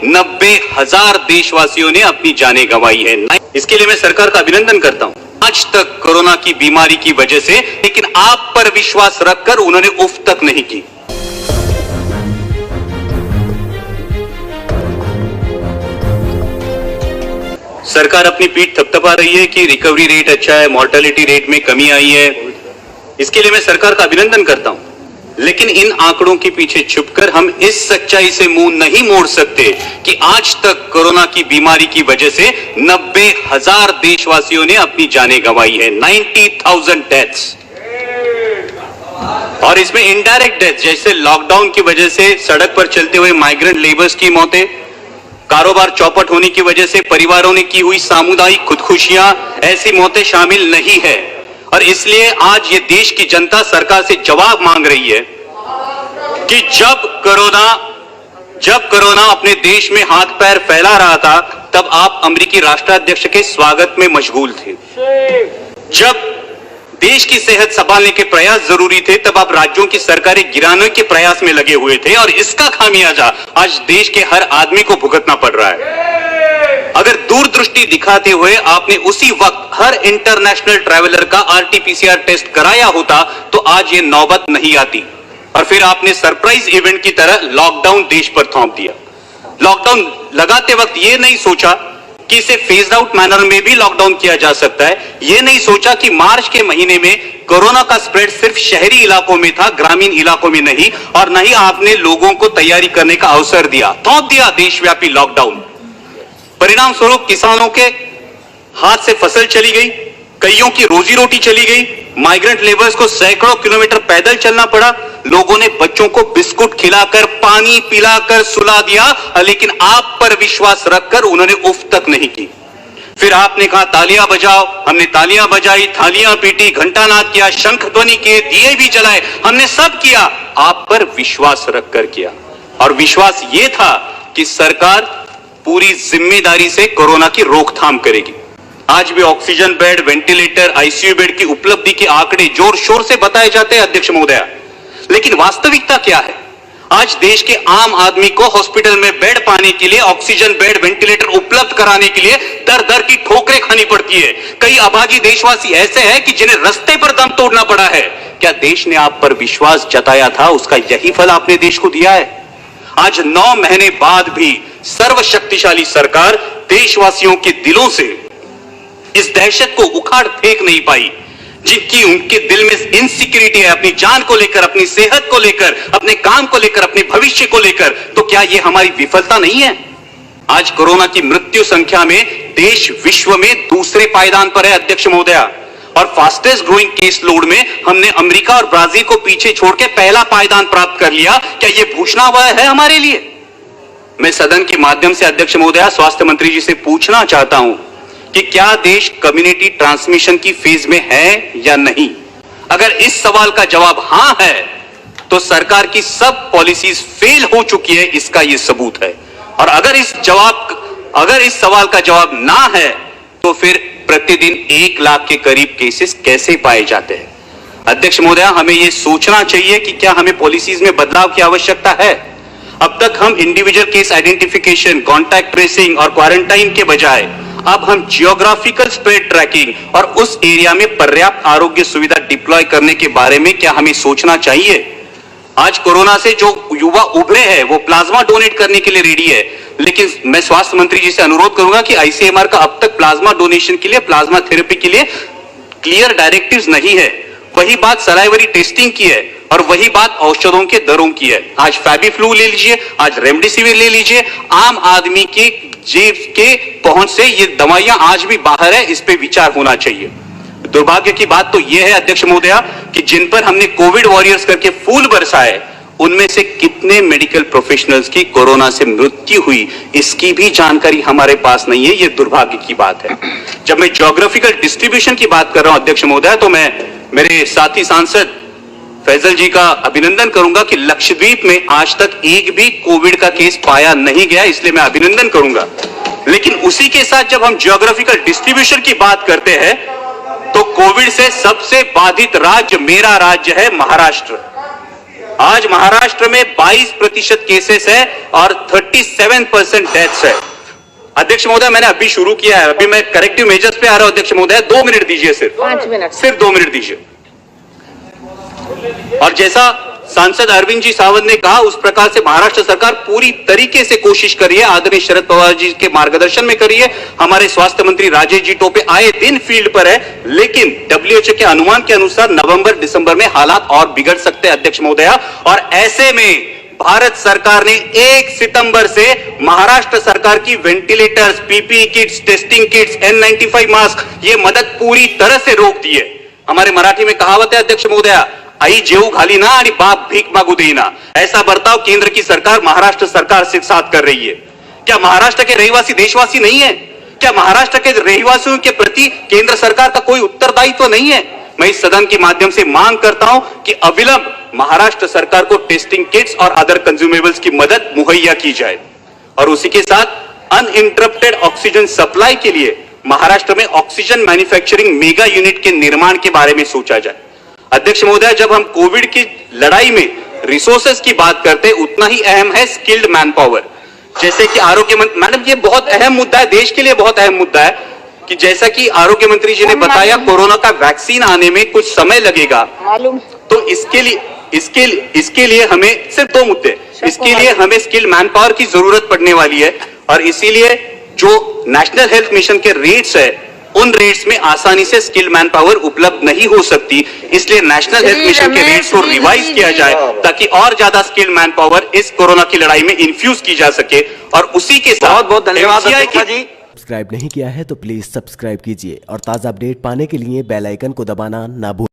90,000 देशवासियों ने अपनी जानें गंवाई है। इसके लिए मैं सरकार का अभिनंदन करता हूं। आज तक कोरोना की बीमारी की वजह से, लेकिन आप पर विश्वास रखकर उन्होंने उफ तक नहीं की। सरकार अपनी पीठ थपथपा रही है कि रिकवरी रेट अच्छा है, मॉर्टेलिटी रेट में कमी आई है। इसके लिए मैं सरकार का अभिनंदन करता हूं, लेकिन इन आंकड़ों के पीछे छुपकर हम इस सच्चाई से मुंह नहीं मोड़ सकते कि आज तक कोरोना की बीमारी की वजह से 90,000 देशवासियों ने अपनी जानें गंवाई है। 90,000 डेथ्स, और इसमें इनडायरेक्ट डेथ, जैसे लॉकडाउन की वजह से सड़क पर चलते हुए माइग्रेंट लेबर्स की मौतें, कारोबार चौपट होने की वजह से परिवारों ने की हुई सामुदायिक खुदकुशियां, ऐसी मौतें शामिल नहीं है। और इसलिए आज ये देश की जनता सरकार से जवाब मांग रही है कि जब कोरोना अपने देश में हाथ पैर फैला रहा था, तब आप अमेरिकी राष्ट्राध्यक्ष के स्वागत में मशगूल थे। जब देश की सेहत संभालने के प्रयास जरूरी थे, तब आप राज्यों की सरकारें गिराने के प्रयास में लगे हुए थे, और इसका खामियाजा आज देश के हर आदमी को भुगतना पड़ रहा है। अगर दूरदृष्टि दिखाते हुए आपने उसी वक्त हर इंटरनेशनल ट्रैवलर का आरटीपीसीआर टेस्ट कराया होता, तो आज ये नौबत नहीं आती। और फिर आपने सरप्राइज इवेंट की तरह लॉकडाउन देश पर थोप दिया। लॉकडाउन लगाते वक्त ये नहीं सोचा कि इसे फेज आउट मैनर में भी लॉकडाउन किया जा सकता है। यह नहीं सोचा कि मार्च के महीने में कोरोना का स्प्रेड सिर्फ शहरी इलाकों में था, ग्रामीण इलाकों में नहीं, और नहीं आपने लोगों को तैयारी करने का अवसर दिया। थोप दिया देशव्यापी लॉकडाउन। परिणाम स्वरूप किसानों के हाथ से फसल चली गई, कईयों की रोजी रोटी चली गई, माइग्रेंट लेबर्स को सैकड़ों किलोमीटर पैदल चलना पड़ा, लोगों ने बच्चों को बिस्कुट खिलाकर, पानी पिलाकर सुला दिया, लेकिन आप पर विश्वास रखकर उन्होंने उफ तक नहीं की। फिर आपने कहा तालियां बजाओ, हमने तालियां बजाई, थालियां पीटी, घंटानाद किया, शंख ध्वनि किए, दिए भी जलाए, हमने सब किया, आप पर विश्वास रखकर किया। और विश्वास यह था कि सरकार पूरी जिम्मेदारी से कोरोना की रोकथाम करेगी। आज भी oxygen bed, ventilator, ICU bed की उपलब्धि के आंकड़े जोर शोर से बताए जाते हैं अध्यक्ष महोदया, लेकिन वास्तविकता क्या है? आज देश के आम आदमी को हॉस्पिटल में बेड पाने के लिए, ऑक्सीजन बेड, वेंटिलेटर उपलब्ध कराने के लिए दर दर की ठोकरें खानी पड़ती है। कई अभागी देशवासी ऐसे हैं कि जिन्हें रास्ते पर दम तोड़ना पड़ा है। क्या देश ने आप पर विश्वास जताया था, उसका यही फल आपने देश को दिया है? आज 9 महीने बाद भी सर्वशक्तिशाली सरकार देशवासियों के दिलों से इस दहशत को उखाड़ फेंक नहीं पाई, जिनकी उनके दिल में इनसिक्योरिटी है, अपनी जान को लेकर, अपनी सेहत को लेकर, अपने काम को लेकर, अपने भविष्य को लेकर। तो क्या यह हमारी विफलता नहीं है? आज कोरोना की मृत्यु संख्या में देश विश्व में दूसरे पायदान पर है अध्यक्ष महोदया, और फास्टेस्ट ग्रोइंग केस लोड में हमने अमेरिका और ब्राजील को पीछे छोड़ के पहला पायदान प्राप्त कर लिया। क्या यह भूषणावह है हमारे लिए? मैं सदन के माध्यम से अध्यक्ष महोदया स्वास्थ्य मंत्री जी से पूछना चाहता हूं कि क्या देश कम्युनिटी ट्रांसमिशन की फेज में है या नहीं? अगर इस सवाल का जवाब हां है, तो सरकार की सब पॉलिसीज फेल हो चुकी है, इसका यह सबूत है। और अगर इस सवाल का जवाब ना है, तो फिर प्रतिदिन 1 लाख के करीब केसेस कैसे पाए जाते हैं? अध्यक्ष महोदया, हमें यह सोचना चाहिए कि क्या हमें पॉलिसीज में बदलाव की आवश्यकता है। अब तक हम individual case identification, contact tracing और क्वारंटाइन के बजाय अब हम जियोग्राफिकल स्प्रेड ट्रैकिंग और उस एरिया में पर्याप्त आरोग्य सुविधा डिप्लॉय करने के बारे में क्या हमें सोचना चाहिए? आज कोरोना से जो युवा उभरे हैं, वो प्लाज्मा डोनेट करने के लिए रेडी है, लेकिन मैं स्वास्थ्य मंत्री जी से अनुरोध करूंगा कि आईसीएमआर का अब तक प्लाज्मा डोनेशन के लिए, प्लाज्मा थेरेपी के लिए क्लियर डायरेक्टिव्स नहीं है। वही बात सलाइवरी टेस्टिंग की है, और वही बात औषधों के दरों की है। आज फैबीफ्लू ले लीजिए, आज रेमडेसिविर ले लीजिए, आम आदमी की जेब के पहुंच से ये दवाइयां आज भी बाहर है, इस पे विचार होना चाहिए। दुर्भाग्य की बात तो यह है अध्यक्ष महोदया कि जिन पर हमने कोविड वॉरियर्स करके फूल बरसाए, उनमें से कितने मेडिकल प्रोफेशनल्स की कोरोना से मृत्यु हुई, इसकी भी जानकारी हमारे पास नहीं है। यह दुर्भाग्य की बात है। जब मैं ज्योग्राफिकल डिस्ट्रीब्यूशन की बात कर रहा हूं अध्यक्ष महोदया, तो मैं मेरे साथी सांसद फैजल जी का अभिनंदन करूंगा कि लक्षद्वीप में आज तक एक भी कोविड का केस पाया नहीं गया, इसलिए मैं अभिनंदन करूंगा। लेकिन उसी के साथ जब हम ज्योग्राफिकल डिस्ट्रीब्यूशन की बात करते हैं, तो कोविड से सबसे बाधित राज्य मेरा राज्य है महाराष्ट्र। आज महाराष्ट्र में 22% केसेस है और 37% डेथ्स है। अध्यक्ष महोदय, मैंने अभी शुरू किया है, अभी मैं करेक्टिव मेजर्स पे आ रहा हूं। अध्यक्ष महोदय 2 मिनट दीजिए, सिर्फ 5 मिनट, सिर्फ 2 मिनट दीजिए। और जैसा सांसद अरविंद जी सावंत ने कहा, उस प्रकार से महाराष्ट्र सरकार पूरी तरीके से कोशिश कर रही है, आदरणीय शरद पवार जी के मार्गदर्शन में कर रही है। हमारे स्वास्थ्य मंत्री राजेश जी टोपे आए दिन फील्ड पर है, लेकिन WHO के अनुमान के अनुसार नवंबर दिसंबर में हालात और बिगड़ सकते हैं अध्यक्ष महोदया। और ऐसे में भारत सरकार ने 1 सितंबर से महाराष्ट्र सरकार की ventilators, PPE kits, testing kits, N95 mask, ये मदद पूरी तरह से रोक दी है। हमारे मराठी में कहावत है अध्यक्ष महोदया, आई जेऊ घाली ना आणि बाप भीख मागू देना। ऐसा बर्ताव केंद्र की सरकार महाराष्ट्र सरकार से साथ कर रही है। क्या महाराष्ट्र के रहवासी देशवासी नहीं है? क्या महाराष्ट्र के रहवासियों के प्रति केंद्र सरकार का कोई उत्तरदायित्व नहीं है? मैं इस सदन के माध्यम से मांग करता हूं कि अविलंब महाराष्ट्र सरकार को टेस्टिंग किट्स और अदर कंज्यूमेबल्स की मदद मुहैया की जाए और उसी के साथ अनइंटरप्टेड ऑक्सीजन सप्लाई के लिए महाराष्ट्र में ऑक्सीजन मैन्युफैक्चरिंग मेगा यूनिट के निर्माण के बारे में सोचा जाए। अध्यक्ष महोदय, जब हम कोविड की लड़ाई में रिसोर्सेस की बात करते हैं, उतना ही अहम है स्किल्ड मैन पावर। जैसे कि आरोग्य मंत्री, मैडम ये बहुत अहम मुद्दा है, देश के लिए बहुत अहम मुद्दा है कि जैसा कि आरोग्य मंत्री जी ने बताया, कोरोना का वैक्सीन आने में कुछ समय लगेगा, मालूम। तो इसके लिए हमें सिर्फ 2 मुद्दे, इसके लिए हमें स्किल्ड मैन पावर की जरूरत पड़ने वाली है। और इसीलिए जो नेशनल हेल्थ मिशन के रेट्स है, उन रेट्स में आसानी से स्किल्ड मैन पावर उपलब्ध नहीं हो सकती, इसलिए नेशनल हेल्थ मिशन के रेट्स को रिवाइज किया जाए ताकि और ज्यादा स्किल्ड मैन पावर इस कोरोना की लड़ाई में इन्फ्यूज की जा सके। और उसी के साथ बहुत बहुत धन्यवाद अध्यक्ष जी। सब्सक्राइब नहीं किया है तो प्लीज सब्सक्राइब कीजिए और ताज़ा अपडेट पाने के लिए बेल आइकन को दबाना ना भूलें।